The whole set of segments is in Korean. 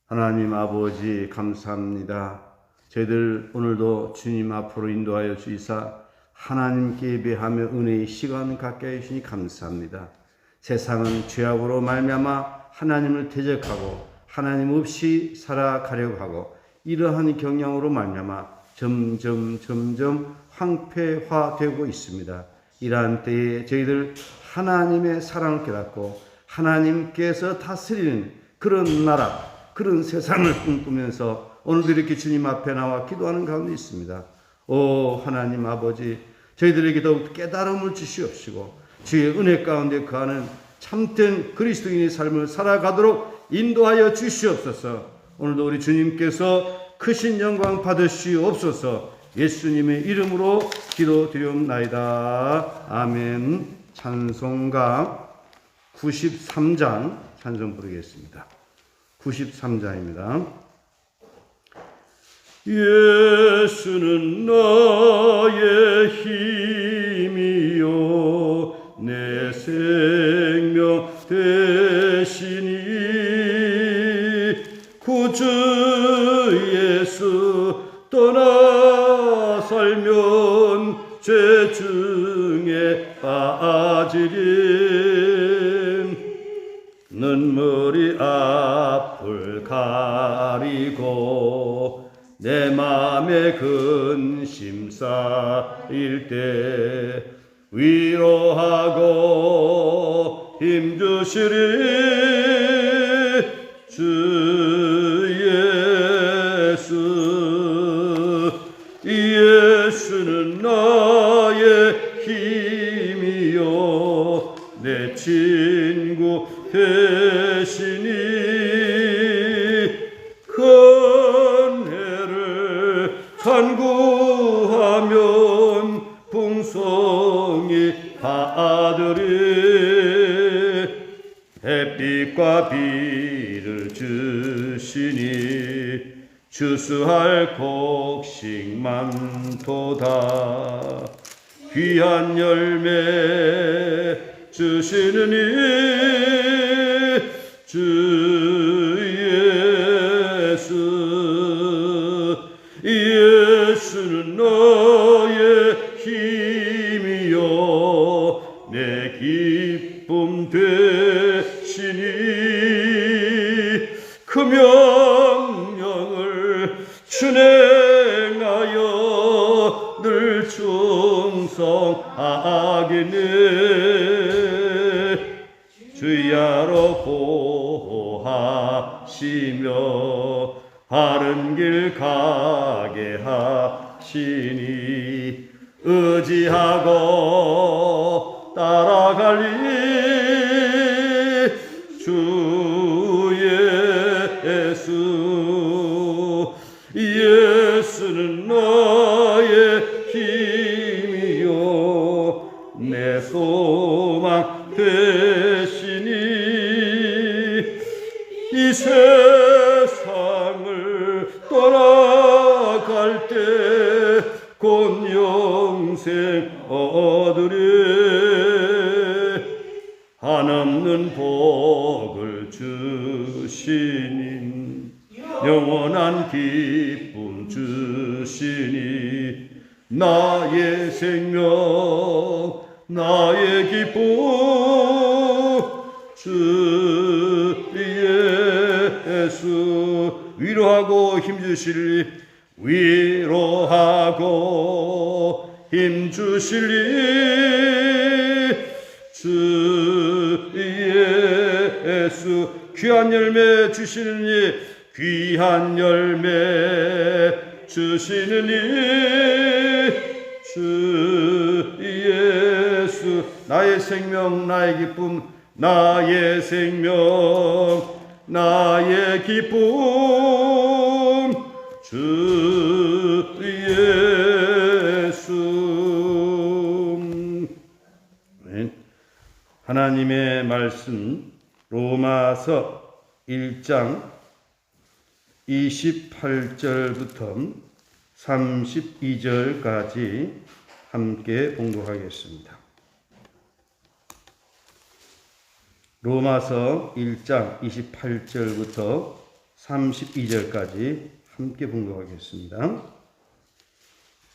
하나님 아버지 감사합니다. 저희들 오늘도 주님 앞으로 인도하여 주시사 하나님께 예배하며 은혜의 시간 갖게 해주시니 감사합니다. 세상은 죄악으로 말미암아 하나님을 대적하고 하나님 없이 살아가려고 하고 이러한 경향으로 말미암아 점점 황폐화되고 있습니다. 이러한 때에 저희들 하나님의 사랑을 깨닫고 하나님께서 다스리는 그런 나라, 그런 세상을 꿈꾸면서 오늘도 이렇게 주님 앞에 나와 기도하는 가운데 있습니다. 오 하나님 아버지, 저희들에게 더욱 깨달음을 주시옵시고 주의 은혜 가운데 거하는 참된 그리스도인의 삶을 살아가도록 인도하여 주시옵소서. 오늘도 우리 주님께서 크신 영광 받으시옵소서. 예수님의 이름으로 기도드리옵나이다. 아멘. 찬송가 93장 찬송 부르겠습니다. 93장입니다. 예수는 나의 힘이요 내 생명 되시니 구주 예수 떠나 살면 죄 중에 빠지리 눈물이 앞을 가리고 내 맘에 근심 쌓일 때 위로하고 힘주시리 주 예수. 예수는 나의 힘이요 내 친구 되시니 큰해를 간구하면 풍성히 받으리 햇빛과 비를 주시니 추수할 곡식 많도다 귀한 열매 주시는 주 예수. 예수는 나의 힘이요 내 기쁨 되시니 그 명령을 준행하여 늘 충성하겠네. 주야로 보호하시며 바른 길 가게 하시니 의지하고 따라갈리 주 예수. 예수는 나의 힘이요 내 소망 되시니 이 세상을 떠나갈 때 곧 영생 얻으리 한없는 복을 주시니 영원한 기쁨 주시니 나의 생명 나의 기쁨 주 예수. 위로하고 힘주시리 위로하고 힘주시리 주 예수. 귀한 열매 주시느니 귀한 열매 주시느니 주 예수. 나의 생명 나의 기쁨 나의 생명 나의 기쁨 주 예수. 하나님의 말씀 로마서 1장 28절부터 32절까지 함께 봉독하겠습니다. 로마서 1장 28절부터 32절까지 함께 봉독하겠습니다.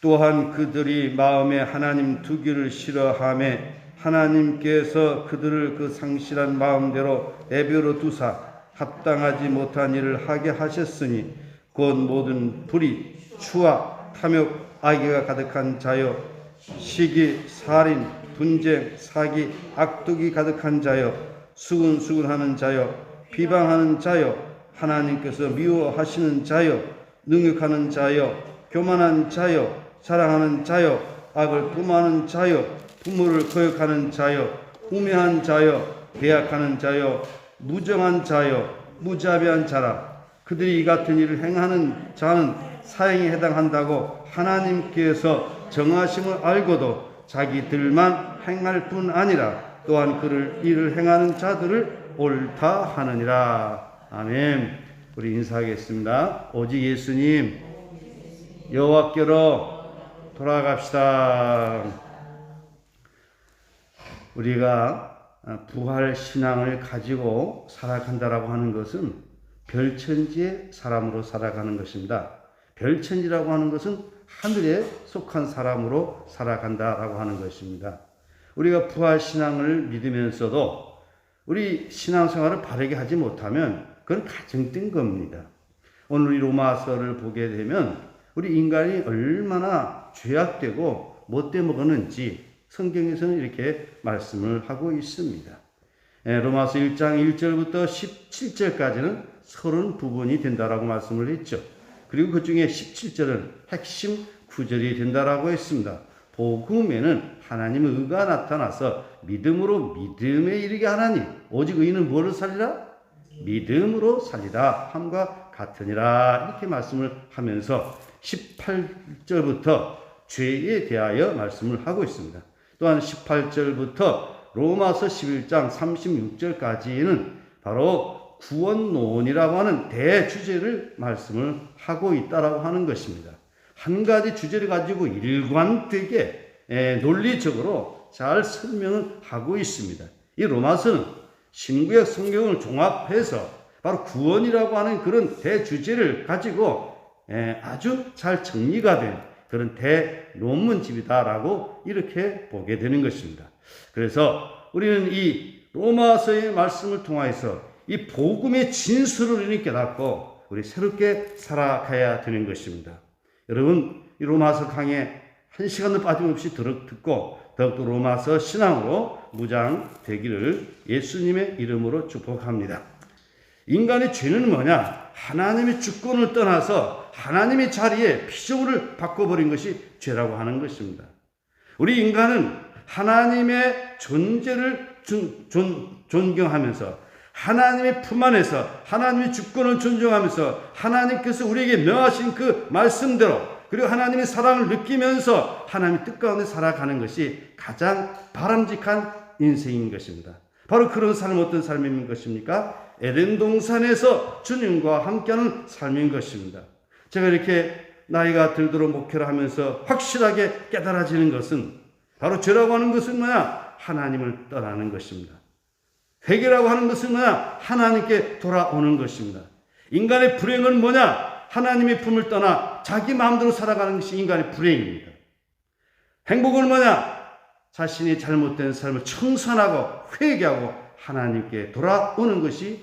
또한 그들이 마음에 하나님 두기를 싫어하며 하나님께서 그들을 그 상실한 마음대로 내버려 두사 합당하지 못한 일을 하게 하셨으니 곧 모든 불의, 추와 탐욕, 악의가 가득한 자여, 시기, 살인, 분쟁, 사기, 악독이 가득한 자여, 수근수근하는 자여, 비방하는 자여, 하나님께서 미워하시는 자여, 능욕하는 자여, 교만한 자여, 자랑하는 자여, 악을 뿜하는 자여, 부모를 거역하는 자여, 우매한 자여, 배약하는 자여, 무정한 자여, 무자비한 자라. 그들이 이 같은 일을 행하는 자는 사형에 해당한다고 하나님께서 정하심을 알고도 자기들만 행할 뿐 아니라 또한 그를 일을 행하는 자들을 옳다 하느니라. 아멘. 우리 인사하겠습니다. 오직 예수님, 여호와께로 돌아갑시다. 우리가 부활 신앙을 가지고 살아간다라고 하는 것은 별천지의 사람으로 살아가는 것입니다. 별천지라고 하는 것은 하늘에 속한 사람으로 살아간다라고 하는 것입니다. 우리가 부활 신앙을 믿으면서도 우리 신앙생활을 바르게 하지 못하면 그건 가증된 겁니다. 오늘 이 로마서를 보게 되면 우리 인간이 얼마나 죄악되고 못돼 먹었는지 성경에서는 이렇게 말씀을 하고 있습니다. 로마서 1장 1절부터 17절까지는 30부분이 된다라고 말씀을 했죠. 그리고 그 중에 17절은 핵심 구절이 된다라고 했습니다. 복음에는 하나님의 의가 나타나서 믿음으로 믿음에 이르게 하나니 오직 의인은 뭐로 살리라? 믿음으로 살리라 함과 같으니라. 이렇게 말씀을 하면서 18절부터 죄에 대하여 말씀을 하고 있습니다. 또한 18절부터 로마서 11장 36절까지는 바로 구원론이라고 하는 대주제를 말씀을 하고 있다라고 하는 것입니다. 한 가지 주제를 가지고 일관되게 논리적으로 잘 설명을 하고 있습니다. 이 로마서는 신구약 성경을 종합해서 바로 구원이라고 하는 그런 대주제를 가지고 아주 잘 정리가 된 그런 대논문집이다라고 이렇게 보게 되는 것입니다. 그래서 우리는 이 로마서의 말씀을 통해서 이 복음의 진수를 이렇게 깨닫고 우리 새롭게 살아가야 되는 것입니다. 여러분, 이 로마서 강의 1시간도 빠짐없이 듣고 더욱더 로마서 신앙으로 무장되기를 예수님의 이름으로 축복합니다. 인간의 죄는 뭐냐? 하나님의 주권을 떠나서 하나님의 자리에 피조물을 바꿔버린 것이 죄라고 하는 것입니다. 우리 인간은 하나님의 존재를 존경하면서 하나님의 품 안에서 하나님의 주권을 존중하면서 하나님께서 우리에게 명하신 그 말씀대로 그리고 하나님의 사랑을 느끼면서 하나님의 뜻 가운데 살아가는 것이 가장 바람직한 인생인 것입니다. 바로 그런 삶은 어떤 삶인 것입니까? 에덴 동산에서 주님과 함께하는 삶인 것입니다. 제가 이렇게 나이가 들도록 목회를 하면서 확실하게 깨달아지는 것은 바로 죄라고 하는 것은 뭐냐? 하나님을 떠나는 것입니다. 회개라고 하는 것은 뭐냐? 하나님께 돌아오는 것입니다. 인간의 불행은 뭐냐? 하나님의 품을 떠나 자기 마음대로 살아가는 것이 인간의 불행입니다. 행복은 뭐냐? 자신이 잘못된 삶을 청산하고 회개하고 하나님께 돌아오는 것이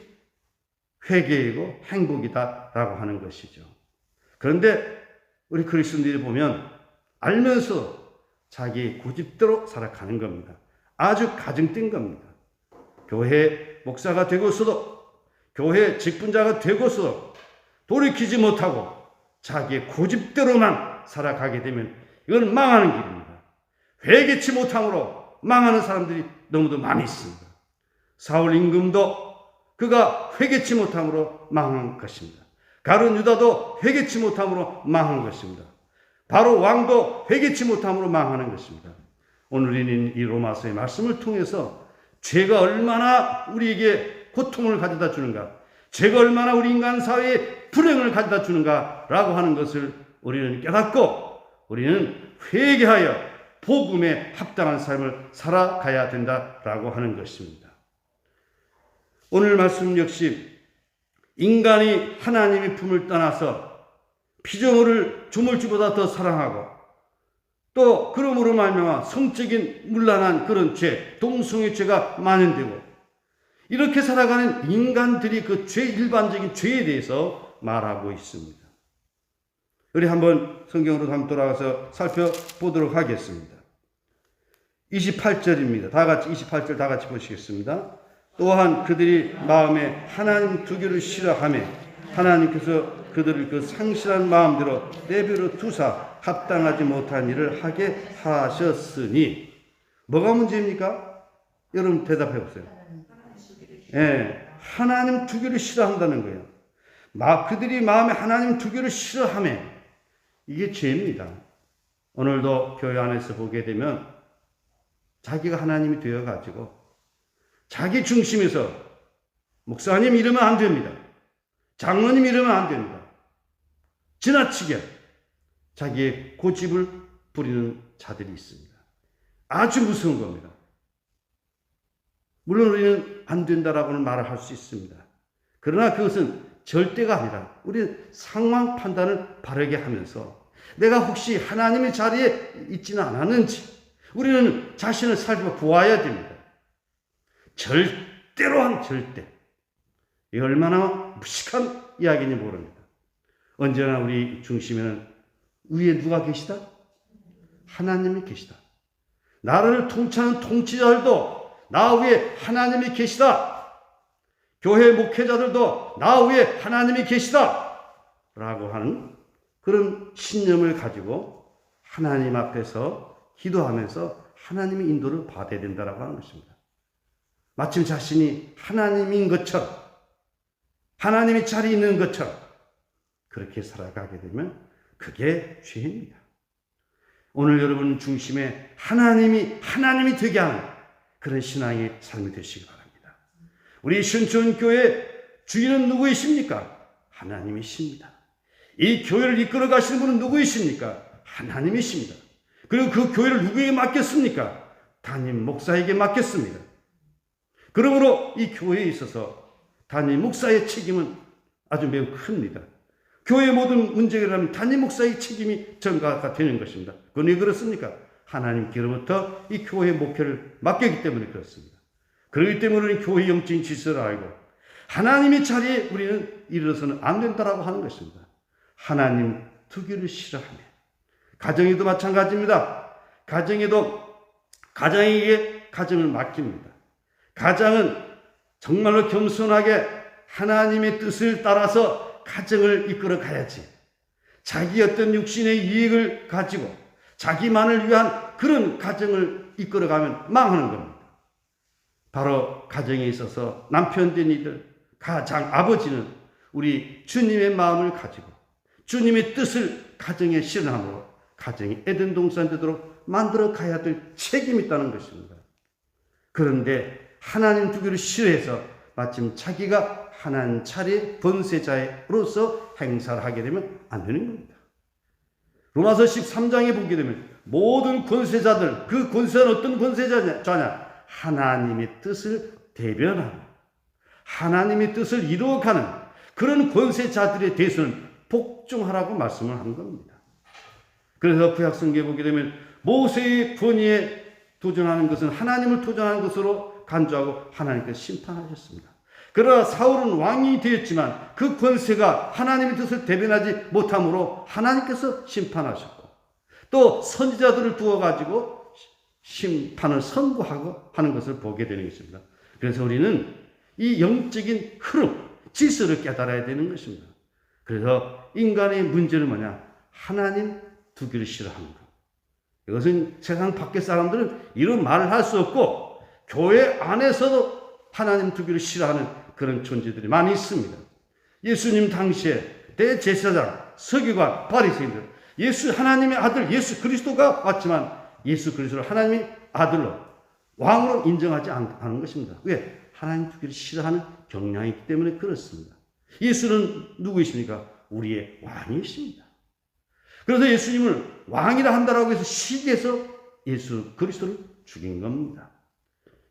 회개이고 행복이다라고 하는 것이죠. 그런데 우리 그리스도인들이 보면 알면서 자기 고집대로 살아가는 겁니다. 아주 가증된 겁니다. 교회 목사가 되고서도 교회 직분자가 되고서도 돌이키지 못하고 자기의 고집대로만 살아가게 되면 이건 망하는 길입니다. 회개치 못함으로 망하는 사람들이 너무도 많이 있습니다. 사울 임금도 그가 회개치 못함으로 망한 것입니다. 가룟 유다도 회개치 못함으로 망한 것입니다. 바로 왕도 회개치 못함으로 망하는 것입니다. 오늘은 이 로마서의 말씀을 통해서 죄가 얼마나 우리에게 고통을 가져다 주는가, 죄가 얼마나 우리 인간 사회에 불행을 가져다 주는가라고 하는 것을 우리는 깨닫고 우리는 회개하여 복음에 합당한 삶을 살아가야 된다라고 하는 것입니다. 오늘 말씀 역시 인간이 하나님의 품을 떠나서 피조물을 조물주보다 더 사랑하고 또 그러므로 말미암아 성적인 문란한 그런 죄, 동성애 죄가 만연되고 이렇게 살아가는 인간들이 그 죄, 일반적인 죄에 대해서 말하고 있습니다. 우리 한번 성경으로 한번 돌아가서 살펴보도록 하겠습니다. 28절입니다. 다 같이 28절 다 같이 보시겠습니다. 또한 그들이 마음에 하나님 두기를 싫어하며 하나님께서 그들을 그 상실한 마음대로 내버려 두사 합당하지 못한 일을 하게 하셨으니 뭐가 문제입니까? 여러분 대답해 보세요. 하나님 두기를 싫어한다는 거예요. 그들이 마음에 하나님 두기를 싫어하며 이게 죄입니다. 오늘도 교회 안에서 보게 되면 자기가 하나님이 되어가지고 자기 중심에서 목사님 이러면 안 됩니다. 장로님 이러면 안 됩니다. 지나치게 자기의 고집을 부리는 자들이 있습니다. 아주 무서운 겁니다. 물론 우리는 안 된다라고는 말을 할 수 있습니다. 그러나 그것은 절대가 아니라 우리는 상황 판단을 바르게 하면서 내가 혹시 하나님의 자리에 있지는 않았는지 우리는 자신을 살펴보아야 됩니다. 절대로 절대. 이 얼마나 무식한 이야기인지 모릅니다. 언제나 우리 중심에는 위에 누가 계시다? 하나님이 계시다. 나라를 통치하는 통치자들도 나 위에 하나님이 계시다. 교회 목회자들도 나 위에 하나님이 계시다. 라고 하는 그런 신념을 가지고 하나님 앞에서 기도하면서 하나님의 인도를 받아야 된다라고 하는 것입니다. 마침 자신이 하나님인 것처럼 하나님의 자리에 있는 것처럼 그렇게 살아가게 되면 그게 죄입니다. 오늘 여러분 중심에 하나님이 되게 하는 그런 신앙의 삶이 되시기 바랍니다. 우리 신촌교회 주인은 누구이십니까? 하나님이십니다. 이 교회를 이끌어 가시는 분은 누구이십니까? 하나님이십니다. 그리고 그 교회를 누구에게 맡겼습니까? 담임 목사에게 맡겼습니다. 그러므로 이 교회에 있어서 담임 목사의 책임은 아주 매우 큽니다. 교회의 모든 문제라면 담임 목사의 책임이 전가가 되는 것입니다. 그건 왜 그렇습니까? 하나님께로부터 이 교회의 목회를 맡겼기 때문에 그렇습니다. 그렇기 때문에 우리는 교회의 영적인 질서를 알고 하나님의 자리에 우리는 이르러서는 안 된다라고 하는 것입니다. 하나님 두기를 싫어하며 가정에도 마찬가지입니다. 가정에게 가정을 맡깁니다. 가장은 정말로 겸손하게 하나님의 뜻을 따라서 가정을 이끌어 가야지. 자기 어떤 육신의 이익을 가지고 자기만을 위한 그런 가정을 이끌어 가면 망하는 겁니다. 바로 가정에 있어서 남편 된 이들, 가장 아버지는 우리 주님의 마음을 가지고 주님의 뜻을 가정에 실현함으로 가정이 에덴 동산 되도록 만들어 가야 될 책임이 있다는 것입니다. 그런데 하나님 두기를 싫어해서 마침 자기가 하나님 차례 번세자로서 행사를 하게 되면 안 되는 겁니다. 로마서 13장에 보게 되면 모든 권세자들, 그 권세자는 어떤 권세자냐? 하나님의 뜻을 대변하는, 하나님의 뜻을 이루어가는 그런 권세자들에 대해서는 복종하라고 말씀을 한 겁니다. 그래서 구약성경에 보게 되면 모세의 권위에 도전하는 것은 하나님을 도전하는 것으로 간주하고 하나님께서 심판하셨습니다. 그러나 사울은 왕이 되었지만 그 권세가 하나님의 뜻을 대변하지 못함으로 하나님께서 심판하셨고 또 선지자들을 두어가지고 심판을 선고하고 하는 것을 보게 되는 것입니다. 그래서 우리는 이 영적인 흐름, 질서를 깨달아야 되는 것입니다. 그래서 인간의 문제는 뭐냐? 하나님 두기를 싫어하는 것. 이것은 세상 밖의 사람들은 이런 말을 할 수 없고 교회 안에서도 하나님 두기를 싫어하는 그런 존재들이 많이 있습니다. 예수님 당시에 대제사장, 서기관, 바리새인들, 하나님의 아들 예수 그리스도가 왔지만 예수 그리스도를 하나님의 아들로 왕으로 인정하지 않는 것입니다. 왜? 하나님 두기를 싫어하는 경향이 있기 때문에 그렇습니다. 예수는 누구이십니까? 우리의 왕이십니다. 그래서 예수님을 왕이라 한다라고 해서 시기해서 예수 그리스도를 죽인 겁니다.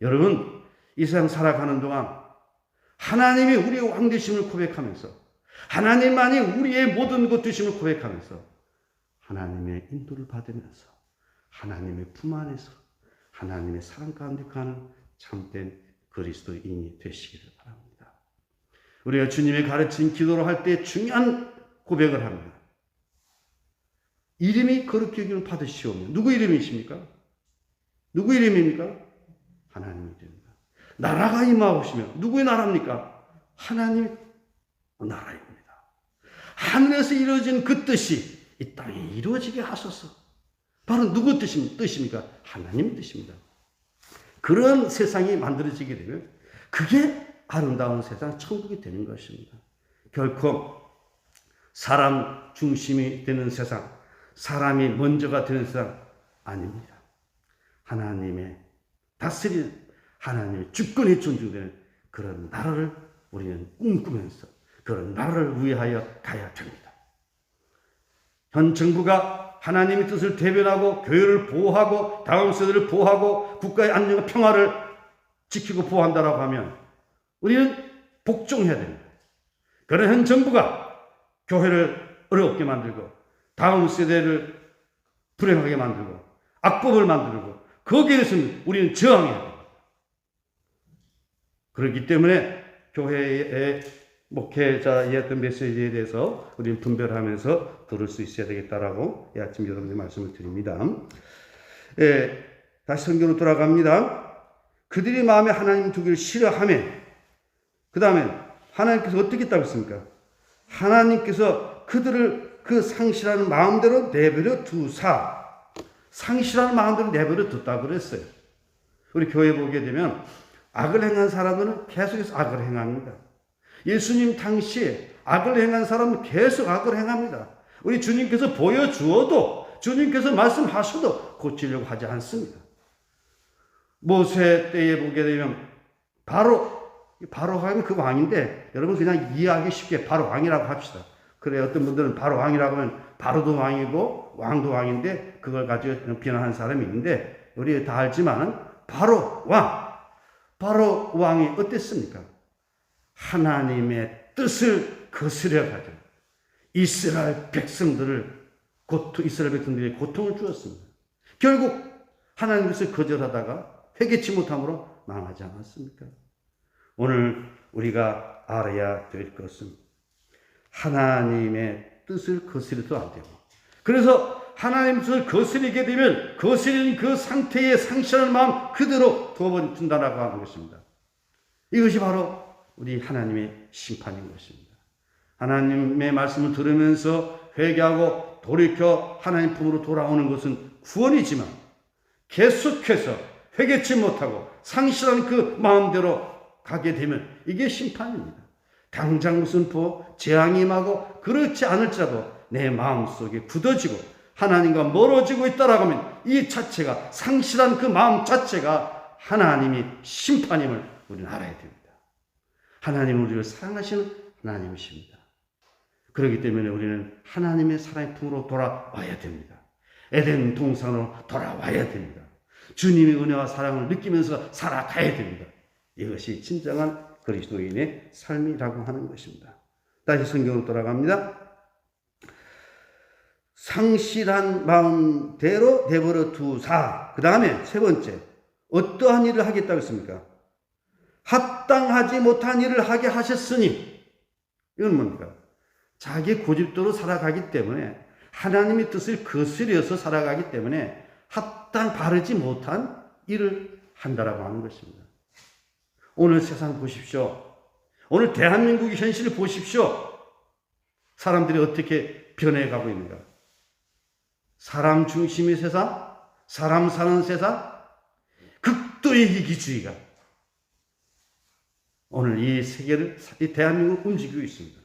여러분, 이 세상 살아가는 동안 하나님이 우리의 왕 되심을 고백하면서 하나님만이 우리의 모든 것 되심을 고백하면서 하나님의 인도를 받으면서 하나님의 품 안에서 하나님의 사랑 가운데 가는 참된 그리스도인이 되시기를 바랍니다. 우리가 주님의 가르친 기도를 할 때 중요한 고백을 합니다. 이름이 거룩히 여김을 받으시오며. 누구 이름이십니까? 누구 이름입니까? 하나님의 이름입니다. 나라가 임하오시며. 누구의 나라입니까? 하나님의 나라입니다. 하늘에서 이루어진 그 뜻이 이 땅에 이루어지게 하소서. 바로 누구 뜻입니까? 하나님의 뜻입니다. 그런 세상이 만들어지게 되면 그게 아름다운 세상, 천국이 되는 것입니다. 결코 사람 중심이 되는 세상, 사람이 먼저가 되는 세상 아닙니다. 하나님의 다스리는, 하나님의 주권이 존중되는 그런 나라를 우리는 꿈꾸면서 그런 나라를 위하여 가야 됩니다. 현 정부가 하나님의 뜻을 대변하고 교회를 보호하고 다음 세대를 보호하고 국가의 안녕과 평화를 지키고 보호한다라고 하면 우리는 복종해야 됩니다. 그런 현 정부가 교회를 어렵게 만들고 다음 세대를 불행하게 만들고 악법을 만들고 거기에 대해서는 우리는 저항해야 됩니다. 그렇기 때문에 교회의 목회자의 메시지에 대해서 우리는 분별하면서 들을 수 있어야 되겠다라고 이 아침 여러분께 말씀을 드립니다. 다시 성경으로 돌아갑니다. 그들이 마음에 하나님 두기를 싫어하며, 그 다음에 하나님께서 어떻게 했다고 했습니까? 하나님께서 그들을 그 상실하는 마음대로 내버려 두사, 상실하는 마음대로 내버려 뒀다고 그랬어요. 우리 교회 보게 되면 악을 행한 사람들은 계속해서 악을 행합니다. 예수님 당시에 악을 행한 사람은 계속 악을 행합니다. 우리 주님께서 보여주어도, 주님께서 말씀하셔도 고치려고 하지 않습니다. 모세 때에 보게 되면 바로 하면 그 왕인데, 여러분 그냥 이해하기 쉽게 바로 왕이라고 합시다. 그래, 어떤 분들은 바로 왕이라고 하면 바로도 왕이고 왕도 왕인데 그걸 가지고 비난하는 사람이 있는데, 우리 다 알지만은 바로 왕이 어땠습니까? 하나님의 뜻을 거스려 가지고 이스라엘 백성들이 고통을 주었습니다. 결국 하나님의 뜻을 거절하다가 회개치 못함으로 망하지 않았습니까? 오늘 우리가 알아야 될 것은 하나님의 뜻을 거스려도 안 되고, 그래서 하나님의 뜻을 거스리게 되면 거스리는 그 상태에 상실하는 마음 그대로 두어버린다라고 하는 것입니다. 이것이 바로 우리 하나님의 심판인 것입니다. 하나님의 말씀을 들으면서 회개하고 돌이켜 하나님 품으로 돌아오는 것은 구원이지만, 계속해서 회개치 못하고 상실한 그 마음대로 가게 되면 이게 심판입니다. 당장 무슨 재앙이 임하고 그렇지 않을지라도 내 마음속에 굳어지고 하나님과 멀어지고 있다라고 하면 이 자체가, 상실한 그 마음 자체가 하나님이 심판임을 우리는 알아야 됩니다. 하나님은 우리를 사랑하시는 하나님이십니다. 그렇기 때문에 우리는 하나님의 사랑의 품으로 돌아와야 됩니다. 에덴 동산으로 돌아와야 됩니다. 주님의 은혜와 사랑을 느끼면서 살아가야 됩니다. 이것이 진정한 그리스도인의 삶이라고 하는 것입니다. 다시 성경으로 돌아갑니다. 상실한 마음대로 내버려 두사. 그 다음에 세 번째, 어떠한 일을 하겠다고 했습니까? 합당하지 못한 일을 하게 하셨으니. 이건 뭡니까? 자기 고집대로 살아가기 때문에, 하나님의 뜻을 거스려서 살아가기 때문에 바르지 못한 일을 한다라고 하는 것입니다. 오늘 세상 보십시오. 오늘 대한민국의 현실을 보십시오. 사람들이 어떻게 변해가고 있는가? 사람 중심의 세상, 사람 사는 세상, 극도의 이기주의가 오늘 이 세계를, 이 대한민국을 움직이고 있습니다.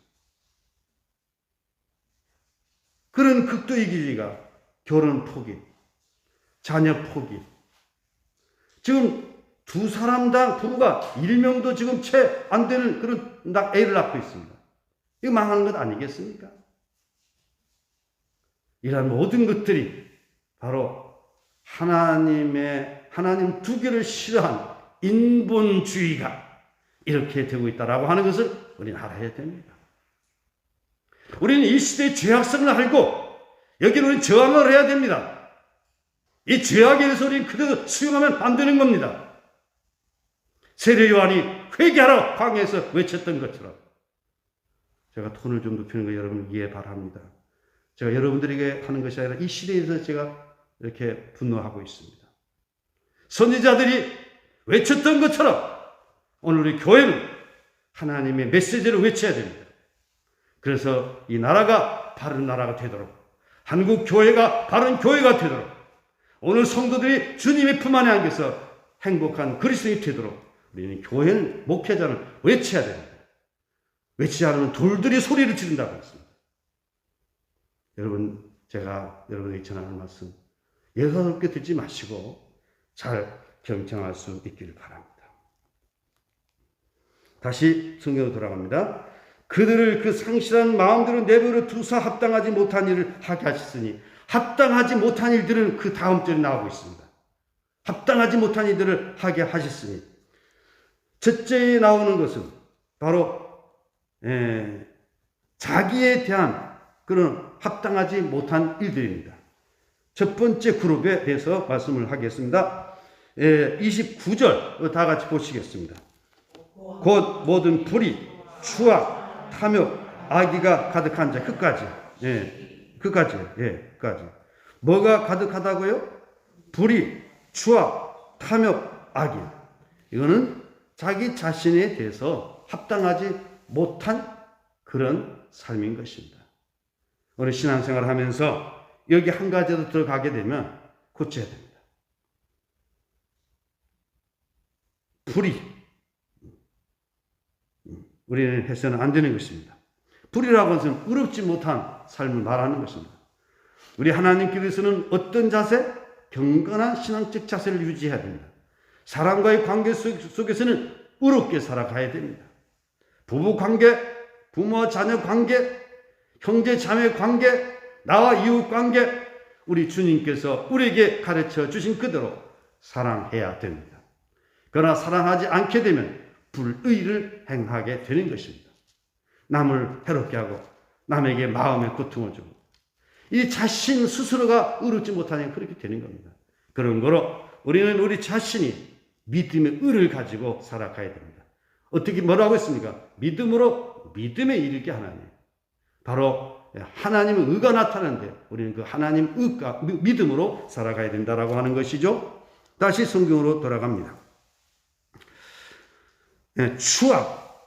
그런 극도 이기주의가 결혼 포기, 자녀 포기, 지금 두 사람당 부부가 1명도 지금 채 안 되는 그런 애를 낳고 있습니다. 이거 망하는 것 아니겠습니까? 이런 모든 것들이 바로 하나님 두 개를 싫어한 인본주의가 이렇게 되고 있다라고 하는 것을 우리는 알아야 됩니다. 우리는 이 시대의 죄악성을 알고 여기는 우리는 저항을 해야 됩니다. 이 죄악에 대해서 우리는 그대로 수용하면 안 되는 겁니다. 세례 요한이 회개하라 광야에서 외쳤던 것처럼 제가 톤을 좀 높이는 거 여러분 이해 바랍니다. 제가 여러분들에게 하는 것이 아니라 이 시대에서 제가 이렇게 분노하고 있습니다. 선지자들이 외쳤던 것처럼 오늘 우리 교회는 하나님의 메시지를 외쳐야 됩니다. 그래서 이 나라가 바른 나라가 되도록, 한국 교회가 바른 교회가 되도록, 오늘 성도들이 주님의 품 안에 안겨서 행복한 그리스도인이 되도록 우리는 교회는 목회자는 외쳐야 됩니다. 외치지 않으면 돌들이 소리를 지른다고 했습니다. 여러분, 제가 여러분에게 전하는 말씀 예사롭게 듣지 마시고 잘 경청할 수 있기를 바랍니다. 다시 성경으로 돌아갑니다. 그들을 그 상실한 마음대로 내버려 두사 합당하지 못한 일을 하게 하셨으니, 합당하지 못한 일들은 그 다음 절에 나오고 있습니다. 합당하지 못한 일들을 하게 하셨으니, 첫째에 나오는 것은 바로 자기에 대한 그런 합당하지 못한 일들입니다. 첫 번째 그룹에 대해서 말씀을 하겠습니다. 29절 다 같이 보시겠습니다. 곧 모든 불의, 추악, 탐욕, 악의가 가득한 자. 끝까지. 끝까지. 뭐가 가득하다고요? 불의, 추악, 탐욕, 악의. 이거는 자기 자신에 대해서 합당하지 못한 그런 삶인 것입니다. 오늘 신앙생활을 하면서 여기 한 가지도 들어가게 되면 고쳐야 됩니다. 불의. 우리는 해서는 안 되는 것입니다. 불의라고 하는 것은 의롭지 못한 삶을 말하는 것입니다. 우리 하나님께서는 어떤 자세? 경건한 신앙적 자세를 유지해야 됩니다. 사람과의 관계 속에서는 의롭게 살아가야 됩니다. 부부 관계, 부모와 자녀 관계, 형제 자매 관계, 나와 이웃 관계, 우리 주님께서 우리에게 가르쳐 주신 그대로 사랑해야 됩니다. 그러나 사랑하지 않게 되면 불의를 행하게 되는 것입니다. 남을 해롭게 하고 남에게 마음의 고통을 주고 이 자신 스스로가 의롭지 못하니 그렇게 되는 겁니다. 그런 거로 우리는 우리 자신이 믿음의 의를 가지고 살아가야 됩니다. 어떻게 뭐라고 했습니까? 믿음으로 믿음에 이르게 하나님. 바로 하나님의 의가 나타나는데 우리는 그 하나님 의가 믿음으로 살아가야 된다라고 하는 것이죠. 다시 성경으로 돌아갑니다.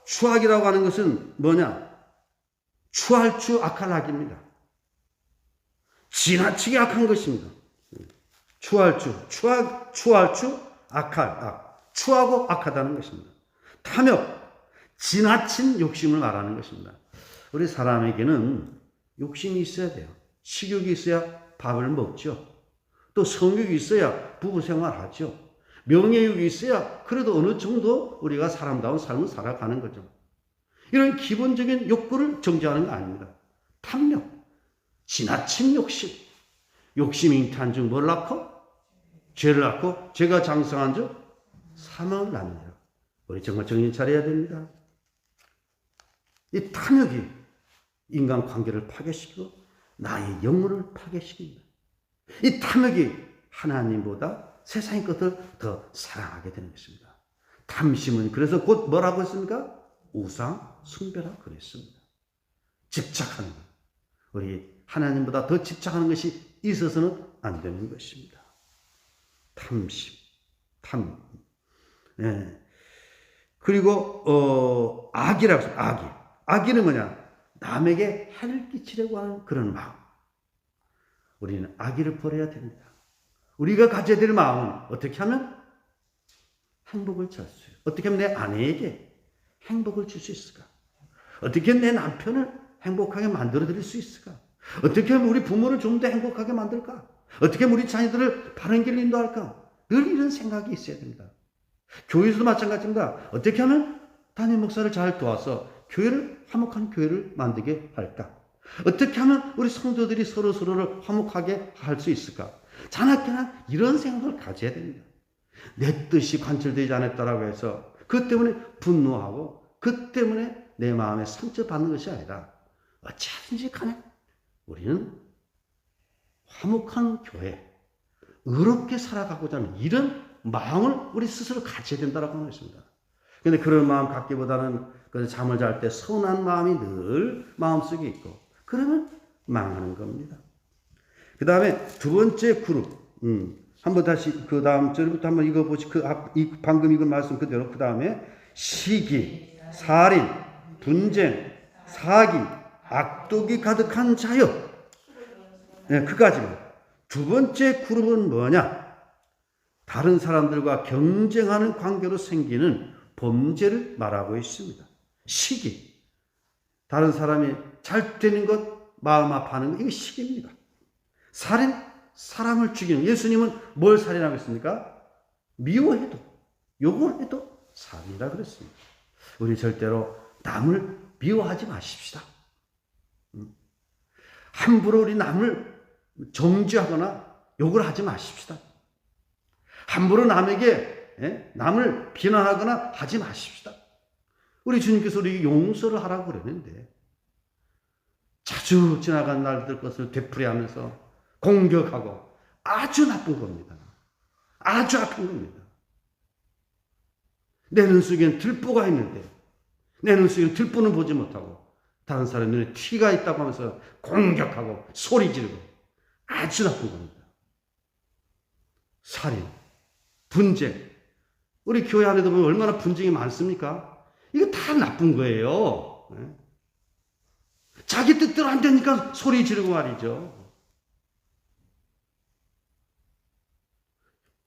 추악이라고 하는 것은 뭐냐? 추할 주 악할 악입니다. 지나치게 악한 것입니다. 추할 주 악할 악. 추하고 악하다는 것입니다. 탐욕, 지나친 욕심을 말하는 것입니다. 우리 사람에게는 욕심이 있어야 돼요. 식욕이 있어야 밥을 먹죠. 또 성욕이 있어야 부부 생활하죠. 명예욕이 있어야 그래도 어느 정도 우리가 사람다운 삶을 살아가는 거죠. 이런 기본적인 욕구를 정지하는 거 아닙니다. 탐욕, 지나친 욕심. 욕심이 잉태한 즉 뭘 낳고? 죄를 낳고 죄가 장성한 즉 사망을 낳느니라. 우리 정말 정신 차려야 됩니다. 이 탐욕이 인간 관계를 파괴시키고 나의 영혼을 파괴시킵니다. 이 탐욕이 하나님보다 세상의 것을 더 사랑하게 되는 것입니다. 탐심은 그래서 곧 뭐라고 했습니까? 우상 숭배라고 그랬습니다. 집착하는 것. 우리 하나님보다 더 집착하는 것이 있어서는 안 되는 것입니다. 탐심, 그리고 악이라고 했습니다. 악의는 뭐냐? 남에게 해를 끼치려고 하는 그런 마음. 우리는 악의를 버려야 됩니다. 우리가 가져야 될 마음은 어떻게 하면 행복을 줄 수 있어요. 어떻게 하면 내 아내에게 행복을 줄 수 있을까? 어떻게 하면 내 남편을 행복하게 만들어 드릴 수 있을까? 어떻게 하면 우리 부모를 좀 더 행복하게 만들까? 어떻게 하면 우리 자녀들을 바른 길로 인도할까? 늘 이런 생각이 있어야 됩니다. 교회에서도 마찬가지입니다. 어떻게 하면 담임 목사를 잘 도와서 교회를 화목한 교회를 만들게 할까? 어떻게 하면 우리 성도들이 서로를 화목하게 할 수 있을까? 자나깨나 이런 생각을 가져야 됩니다. 내 뜻이 관철되지 않았다라고 해서 그 때문에 분노하고 그 때문에 내 마음에 상처받는 것이 아니라 어찌하든지 간에 우리는 화목한 교회, 의롭게 살아가고자 하는 이런 마음을 우리 스스로 가져야 된다고 하는 것입니다. 그런데 그런 마음 갖기보다는 잠을 잘 때 서운한 마음이 늘 마음속에 있고 그러면 망하는 겁니다. 그 다음에 두 번째 그룹, 한번 다시 그 다음 절부터 한번 읽어보시. 방금 읽은 말씀 그대로. 그 다음에 시기, 살인, 분쟁, 사기, 악독이 가득한 자여. 네, 그까지만. 두 번째 그룹은 뭐냐? 다른 사람들과 경쟁하는 관계로 생기는 범죄를 말하고 있습니다. 시기. 다른 사람이 잘 되는 것, 마음 아파하는 것, 이게 시기입니다. 살인, 사람을 죽이는. 예수님은 뭘 살인하고 있습니까? 미워해도, 욕을 해도 살인이라 그랬습니다. 우리 절대로 남을 미워하지 마십시다. 함부로 우리 남을 정죄하거나 욕을 하지 마십시다. 함부로 남을 비난하거나 하지 마십시다. 우리 주님께서 우리에게 용서를 하라고 그러는데 자주 지나간 날들 것을 되풀이하면서 공격하고 아주 나쁜 겁니다. 아주 아픈 겁니다. 내 눈 속에는 들보가 있는데 내 눈 속에는 들보는 보지 못하고 다른 사람 눈에 티가 있다고 하면서 공격하고 소리 지르고 아주 나쁜 겁니다. 살인, 분쟁. 우리 교회 안에도 보면 얼마나 분쟁이 많습니까? 이거 다 나쁜 거예요. 자기 뜻대로 안 되니까 소리 지르고 말이죠.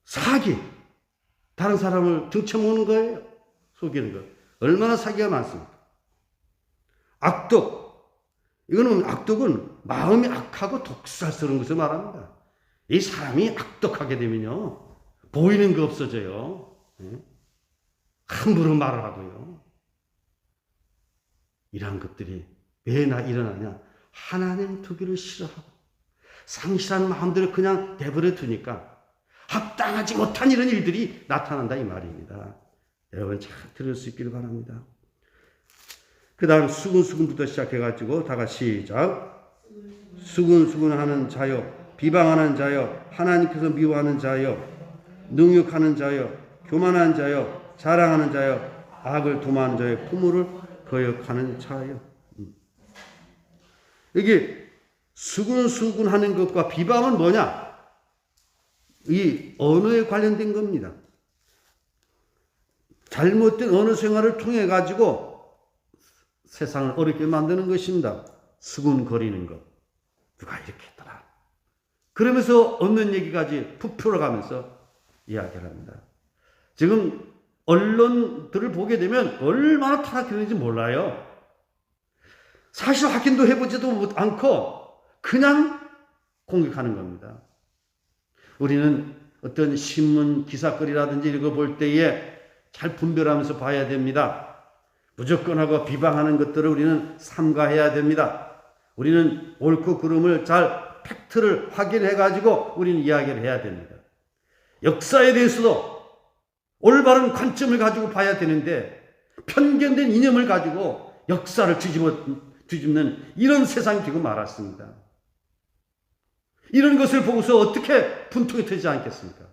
사기. 다른 사람을 등쳐먹는 거예요. 속이는 거. 얼마나 사기가 많습니까? 악독. 이거는 악독은 마음이 악하고 독살스러운 것을 말합니다. 이 사람이 악독하게 되면요. 보이는 거 없어져요. 함부로 말을 하고요. 이러한 것들이 왜 일어나냐? 하나님 두기를 싫어하고 상실한 마음들을 그냥 내버려 두니까 합당하지 못한 이런 일들이 나타난다 이 말입니다. 여러분 잘 들을 수 있기를 바랍니다. 그 다음 수근수근부터 시작해가지고 다 같이 시작. 수근수근하는 자여, 비방하는 자여, 하나님께서 미워하는 자여, 능욕하는 자여, 교만한 자여, 자랑하는 자여, 악을 도모하는 자여, 부모를 거역하는 자여. 이게 수근수근하는 것과 비방은 뭐냐? 이 언어에 관련된 겁니다. 잘못된 언어 생활을 통해 가지고 세상을 어렵게 만드는 것입니다. 수군거리는 것. 누가 이렇게 했더라. 그러면서 없는 얘기까지 부풀어가면서 이야기를 합니다. 지금 언론들을 보게 되면 얼마나 타락했는지 몰라요. 사실 확인도 해보지도 않고 그냥 공격하는 겁니다. 우리는 어떤 신문 기사거리라든지 이런 거 볼 때에 잘 분별하면서 봐야 됩니다. 무조건 하고 비방하는 것들을 우리는 삼가해야 됩니다. 우리는 옳고 그름을 잘 팩트를 확인해 가지고 우리는 이야기를 해야 됩니다. 역사에 대해서도 올바른 관점을 가지고 봐야 되는데 편견된 이념을 가지고 역사를 뒤집는 이런 세상이 되고 말았습니다. 이런 것을 보고서 어떻게 분통이 터지지 않겠습니까?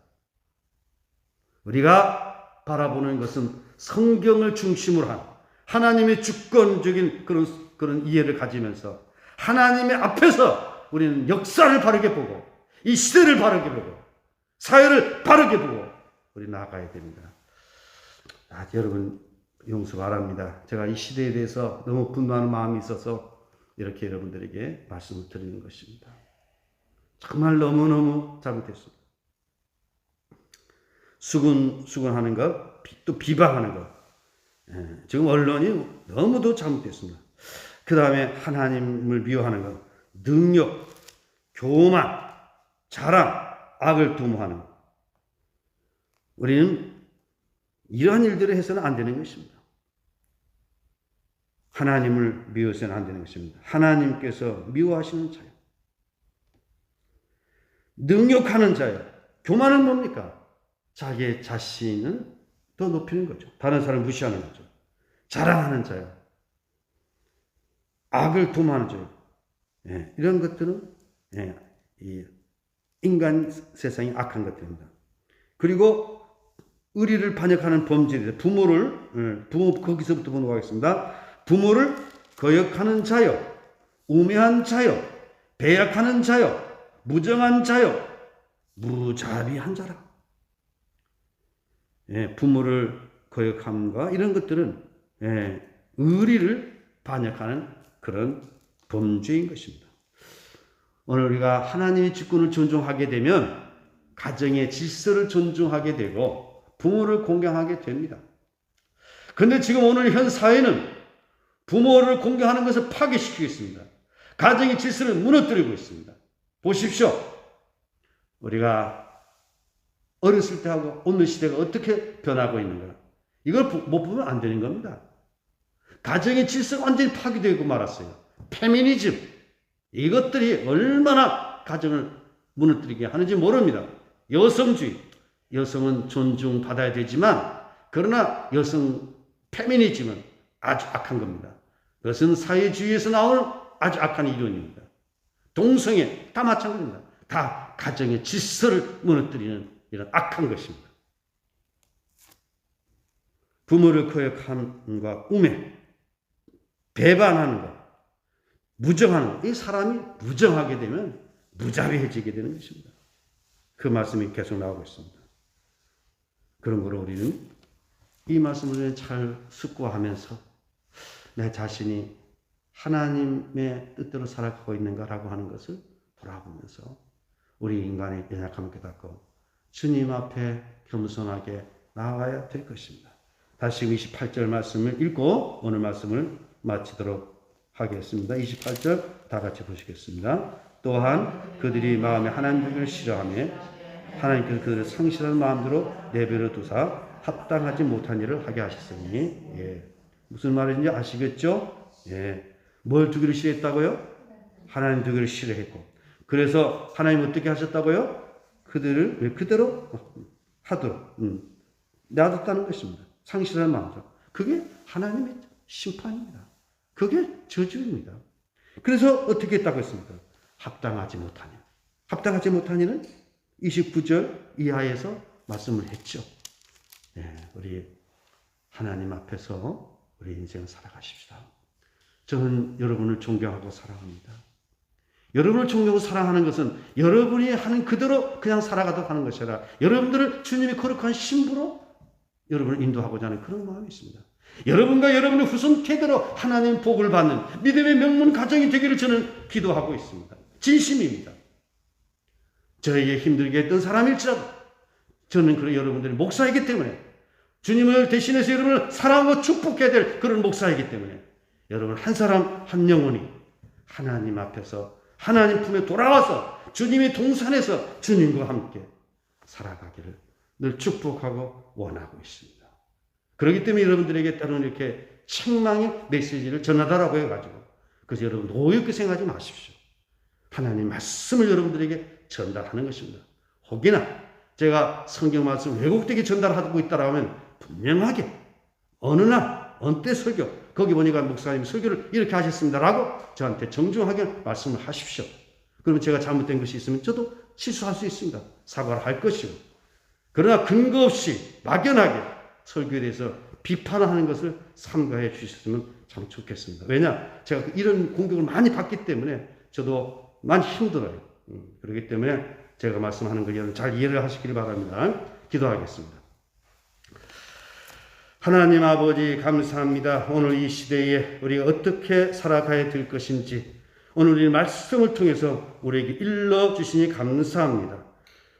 우리가 바라보는 것은 성경을 중심으로 한 하나님의 주권적인 그런 이해를 가지면서 하나님의 앞에서 우리는 역사를 바르게 보고 이 시대를 바르게 보고 사회를 바르게 보고 우리 나아가야 됩니다. 여러분 용서 바랍니다. 제가 이 시대에 대해서 너무 분노하는 마음이 있어서 이렇게 여러분들에게 말씀을 드리는 것입니다. 정말 너무너무 잘못했습니다. 수군하는 것, 또 비방하는 것. 지금 언론이 너무도 잘못됐습니다. 그 다음에 하나님을 미워하는 것, 능욕, 교만, 자랑, 악을 도모하는 것. 우리는 이러한 일들을 해서는 안 되는 것입니다. 하나님을 미워서는 안 되는 것입니다. 하나님께서 미워하시는 자요. 능욕하는 자요. 교만은 뭡니까? 자기 자신은 더 높이는 거죠. 다른 사람을 무시하는 거죠. 자랑하는 자요. 악을 도모하는 자요. 예, 이런 것들은 예, 이 인간 세상이 악한 것들입니다. 그리고 의리를 반역하는 범죄들, 부모 거기서부터 보도록 하겠습니다. 부모를 거역하는 자요, 우매한 자요, 배약하는 자요, 무정한 자요, 무자비한 자라. 예, 부모를 거역함과 이런 것들은 예, 의리를 반역하는 그런 범죄인 것입니다. 오늘 우리가 하나님의 직분을 존중하게 되면 가정의 질서를 존중하게 되고 부모를 공경하게 됩니다. 그런데 지금 오늘 현 사회는 부모를 공경하는 것을 파괴시키고 있습니다. 가정의 질서를 무너뜨리고 있습니다. 보십시오. 우리가 어렸을 때하고 오늘 시대가 어떻게 변하고 있는가. 이걸 못 보면 안 되는 겁니다. 가정의 질서가 완전히 파괴되고 말았어요. 페미니즘. 이것들이 얼마나 가정을 무너뜨리게 하는지 모릅니다. 여성주의. 여성은 존중받아야 되지만 그러나 여성 페미니즘은 아주 악한 겁니다. 그것은 사회주의에서 나오는 아주 악한 이론입니다. 동성애 다 마찬가지입니다. 다 가정의 질서를 무너뜨리는 이런 악한 것입니다. 부모를 거역함과 우매, 배반하는 것, 무정하는 것. 이 사람이 무정하게 되면 무자비해지게 되는 것입니다. 그 말씀이 계속 나오고 있습니다. 그런 거로 우리는 이 말씀을 잘 숙고하면서 내 자신이 하나님의 뜻대로 살아가고 있는가라고 하는 것을 돌아보면서 우리 인간의 연약함을 깨닫고 주님 앞에 겸손하게 나아가야 될 것입니다. 다시 28절 말씀을 읽고 오늘 말씀을 마치도록 하겠습니다. 28절 다 같이 보시겠습니다. 또한 그들이 마음에 하나님 보기를 싫어하며 하나님께서 그들을 상실한 마음대로 내버려 두사 합당하지 못한 일을 하게 하셨으니 예. 무슨 말인지 아시겠죠? 예. 뭘 두기를 싫어했다고요? 하나님 두기를 싫어했고 그래서 하나님 어떻게 하셨다고요? 그들을 그대로 하도록 놔뒀다는 것입니다. 상실한 마음대로. 그게 하나님의 심판입니다. 그게 저주입니다. 그래서 어떻게 했다고 했습니까? 합당하지 못하니. 합당하지 못하니는 29절 이하에서 말씀을 했죠. 네, 우리 하나님 앞에서 우리 인생을 살아가십시다. 저는 여러분을 존경하고 사랑합니다. 여러분을 존경하고 사랑하는 것은 여러분이 하는 그대로 그냥 살아가도록 하는 것이 아니라 여러분들을 주님의 거룩한 신부로 여러분을 인도하고자 하는 그런 마음이 있습니다. 여러분과 여러분의 후손 대대로 하나님 복을 받는 믿음의 명문 가정이 되기를 저는 기도하고 있습니다. 진심입니다. 저에게 힘들게 했던 사람일지라도 저는 그런 여러분들의 목사이기 때문에 주님을 대신해서 여러분을 사랑하고 축복해야 될 그런 목사이기 때문에 여러분 한 사람 한 영혼이 하나님 앞에서 하나님 품에 돌아와서 주님의 동산에서 주님과 함께 살아가기를 늘 축복하고 원하고 있습니다. 그렇기 때문에 여러분들에게 때로는 이렇게 책망의 메시지를 전하다라고 해가지고 그래서 여러분 노엽게 생각하지 마십시오. 하나님 말씀을 여러분들에게 전달하는 것입니다. 혹여나 제가 성경 말씀 왜곡되게 전달하고 있다라고 하면 분명하게 어느 날 어느 때 설교 거기 보니까 목사님 설교를 이렇게 하셨습니다라고 저한테 정중하게 말씀을 하십시오. 그러면 제가 잘못된 것이 있으면 저도 실수할 수 있습니다. 사과를 할 것이고 그러나 근거 없이 막연하게 설교에 대해서 비판하는 것을 삼가해 주셨으면 참 좋겠습니다. 왜냐? 제가 이런 공격을 많이 받기 때문에 저도 많이 힘들어요. 그렇기 때문에 제가 말씀하는 걸 여러분 잘 이해를 하시길 바랍니다. 기도하겠습니다. 하나님 아버지 감사합니다. 오늘 이 시대에 우리가 어떻게 살아가야 될 것인지 오늘 이 말씀을 통해서 우리에게 일러주시니 감사합니다.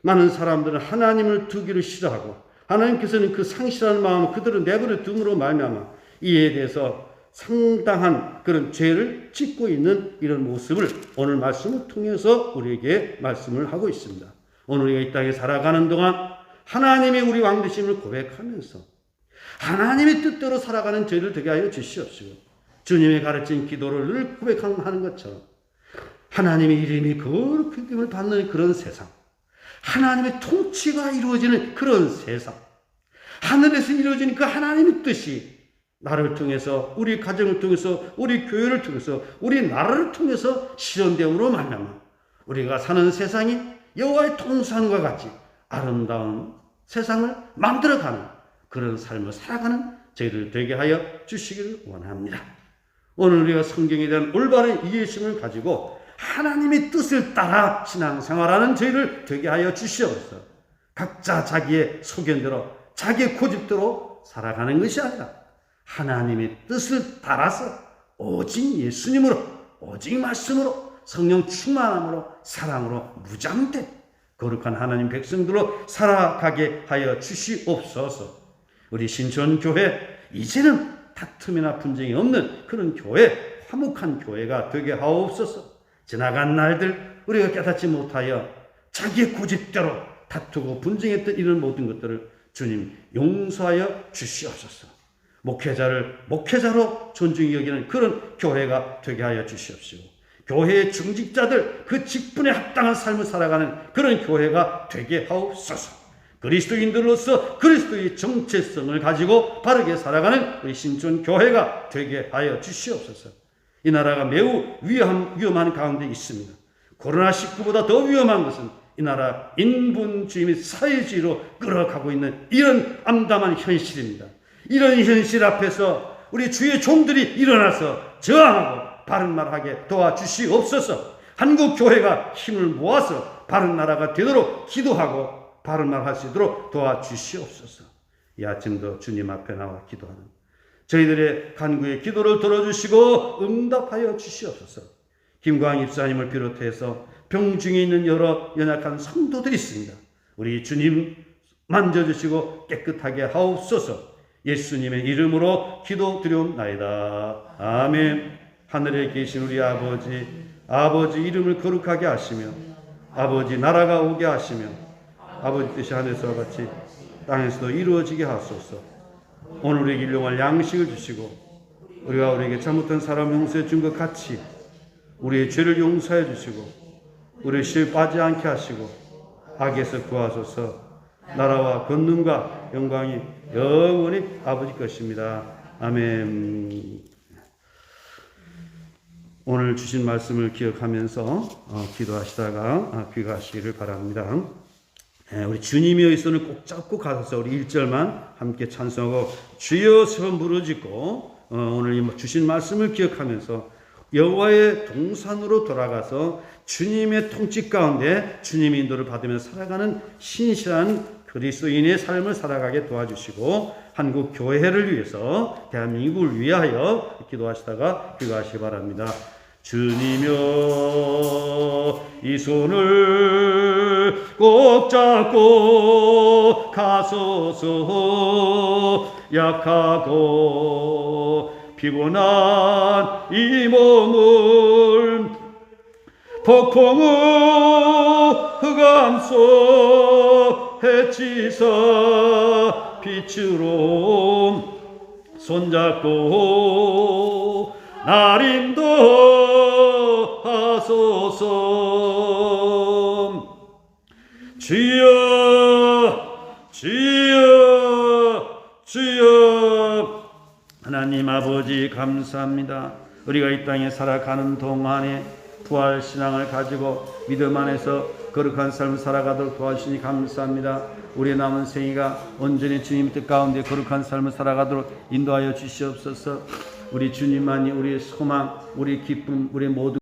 많은 사람들은 하나님을 두기를 싫어하고 하나님께서는 그 상실한 마음을 그대로 내버려 둠으로 말미암아 이에 대해서 상당한 그런 죄를 짓고 있는 이런 모습을 오늘 말씀을 통해서 우리에게 말씀을 하고 있습니다. 오늘 우리가 이 땅에 살아가는 동안 하나님의 우리 왕되심을 고백하면서 하나님의 뜻대로 살아가는 저희를 되게 하여 주시옵시고 주님의 가르친 기도를 늘 고백하는 것처럼 하나님의 이름이 거룩함을 받는 그런 세상 하나님의 통치가 이루어지는 그런 세상 하늘에서 이루어지는 그 하나님의 뜻이 나를 통해서, 우리 가정을 통해서, 우리 교회를 통해서, 우리 나라를 통해서 실현됨으로 말미암아 우리가 사는 세상이 여호와의 동산과 같이 아름다운 세상을 만들어가는 그런 삶을 살아가는 저희들 되게 하여 주시기를 원합니다. 오늘 우리가 성경에 대한 올바른 이해심을 가지고 하나님의 뜻을 따라 신앙생활하는 저희를 되게 하여 주시옵소서. 각자 자기의 소견대로, 자기의 고집대로 살아가는 것이 아니라 하나님의 뜻을 따라서 오직 예수님으로, 오직 말씀으로, 성령 충만함으로, 사랑으로 무장된 거룩한 하나님 백성들로 살아가게 하여 주시옵소서. 우리 신촌교회 이제는 다툼이나 분쟁이 없는 그런 교회, 화목한 교회가 되게 하옵소서. 지나간 날들 우리가 깨닫지 못하여 자기의 고집대로 다투고 분쟁했던 이런 모든 것들을 주님 용서하여 주시옵소서. 목회자를 목회자로 존중히 여기는 그런 교회가 되게 하여 주시옵시고, 교회의 중직자들 그 직분에 합당한 삶을 살아가는 그런 교회가 되게 하옵소서. 그리스도인들로서 그리스도의 정체성을 가지고 바르게 살아가는 우리 신촌교회가 되게 하여 주시옵소서. 이 나라가 매우 위험한 가운데 있습니다. 코로나19보다 더 위험한 것은 이 나라 인본주의 및 사회주의로 끌어가고 있는 이런 암담한 현실입니다. 이런 현실 앞에서 우리 주의 종들이 일어나서 저항하고 바른 말하게 도와주시옵소서. 한국 교회가 힘을 모아서 바른 나라가 되도록 기도하고 바른 말 할 수 있도록 도와주시옵소서. 이 아침도 주님 앞에 나와 기도하는 저희들의 간구의 기도를 들어주시고 응답하여 주시옵소서. 김광 입사님을 비롯해서 병중에 있는 여러 연약한 성도들이 있습니다. 우리 주님 만져주시고 깨끗하게 하옵소서. 예수님의 이름으로 기도드리옵나이다. 아멘. 하늘에 계신 우리 아버지 이름을 거룩하게 하시며 아버지 나라가 오게 하시며 아버지 뜻이 하늘에서와 같이 땅에서도 이루어지게 하소서. 오늘 우리에게 일용할 양식을 주시고 우리가 우리에게 잘못한 사람 용서해 준 것 같이 우리의 죄를 용서해 주시고 우리의 시에 빠지지 않게 하시고 악에서 구하소서. 나라와 권능과 영광이 영원히 아버지 것입니다. 아멘. 오늘 주신 말씀을 기억하면서 기도하시다가 귀가하시기를 바랍니다. 우리 주님의 손을 꼭 잡고 가서 우리 1절만 함께 찬송하고 주여 서 부르짖고 오늘 주신 말씀을 기억하면서 여호와의 동산으로 돌아가서 주님의 통치 가운데 주님의 인도를 받으며 살아가는 신실한 그리스도인의 삶을 살아가게 도와주시고 한국 교회를 위해서 대한민국을 위하여 기도하시다가 귀가하시기 바랍니다. 주님여 이 손을 꼭 잡고 가소서. 약하고 피곤한 이 몸을 폭풍우 흑암 속 헤치사 빛으로 손잡고 날 인도하소서. 주여 주여 주여. 하나님 아버지 감사합니다. 우리가 이 땅에 살아가는 동안에 부활신앙을 가지고 믿음 안에서 거룩한 삶을 살아가도록 도와주시니 감사합니다. 우리의 남은 생애가 온전히 주님 뜻 가운데 거룩한 삶을 살아가도록 인도하여 주시옵소서. 우리 주님만이 우리의 소망, 우리의 기쁨, 우리의 모든